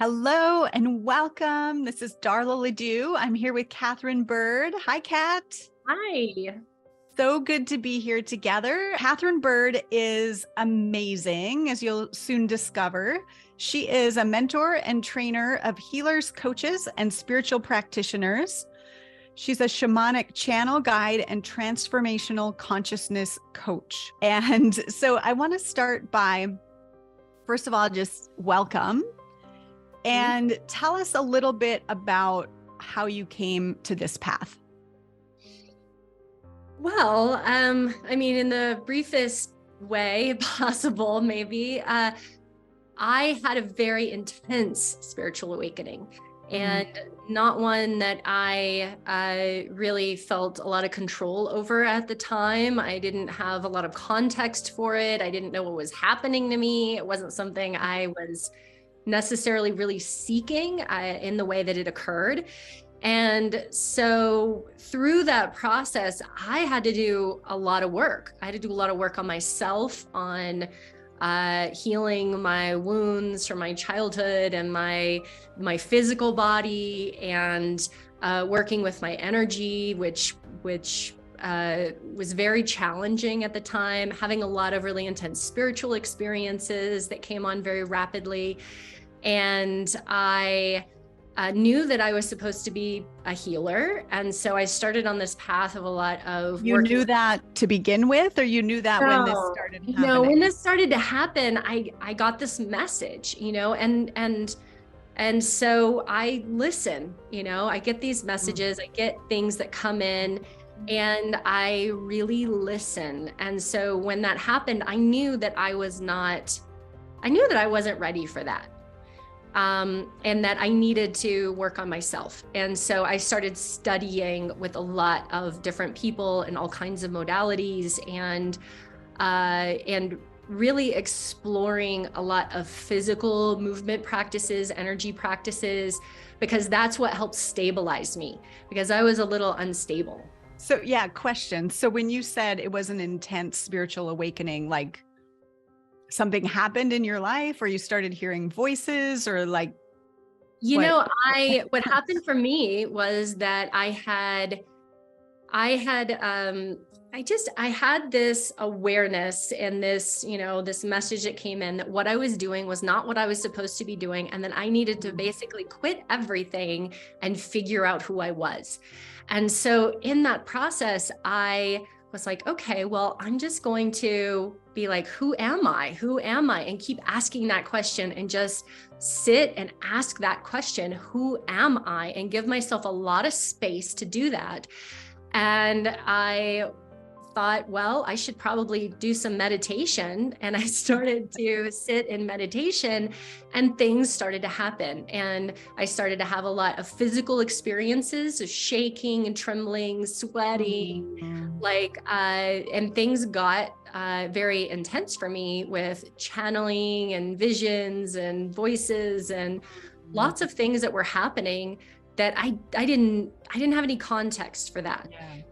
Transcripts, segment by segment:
Hello and welcome. This is Darla LeDoux. I'm here with Katherine Bird. Hi, Kat. Hi. So good to be here together. Katherine Bird is amazing, as you'll soon discover. She is a mentor and trainer of healers, coaches, and spiritual practitioners. She's a shamanic channel guide and transformational consciousness coach. And so I want to start by, first of all, just welcome. And tell us a little bit about how you came to this path. Well, in the briefest way possible, maybe, I had a very intense spiritual awakening and not one that I really felt a lot of control over at the time. I didn't have a lot of context for it. I didn't know what was happening to me. It wasn't something I was necessarily really seeking in the way that it occurred. And so through that process, I had to do a lot of work. I had to do a lot of work on myself, on healing my wounds from my childhood and my physical body, and working with my energy, which was very challenging at the time, having a lot of really intense spiritual experiences that came on very rapidly. And I knew that I was supposed to be a healer. And so I started on this path of a lot of You knew that to begin with, or you knew that when this started happening? No, when this started to happen, I got this message, and so I listen, I get these messages, I get things that come in, and I really listen. And so when that happened, I knew that I wasn't ready for that. And that I needed to work on myself. And so I started studying with a lot of different people and all kinds of modalities, and really exploring a lot of physical movement practices, energy practices, because that's what helped stabilize me, because I was a little unstable. So yeah, question. So when you said it was an intense spiritual awakening, like something happened in your life, or you started hearing voices, or like, what happened for me was that I had this awareness and this message that came in that what I was doing was not what I was supposed to be doing. And then I needed to basically quit everything and figure out who I was. And so in that process, I was like, okay, well, I'm just going to be like, who am I? Who am I? And keep asking that question, and just sit and ask that question, who am I? And give myself a lot of space to do that. And I thought, well, I should probably do some meditation. And I started to sit in meditation, and things started to happen. And I started to have a lot of physical experiences of shaking and trembling, sweating, and things got very intense for me, with channeling and visions and voices and lots of things that were happening that I didn't have any context for that. Yeah.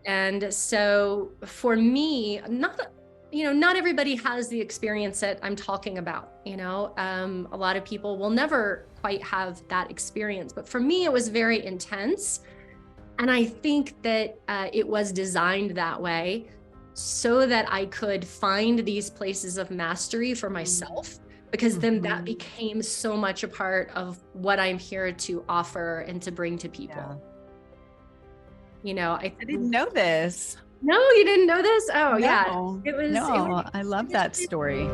And so for me, not everybody has the experience that I'm talking about. A lot of people will never quite have that experience, but for me, it was very intense. And I think that it was designed that way so that I could find these places of mastery for myself, because then that became so much a part of what I'm here to offer and to bring to people. Yeah. I didn't know this. No, you didn't know this? Oh, no. Yeah. I love that story.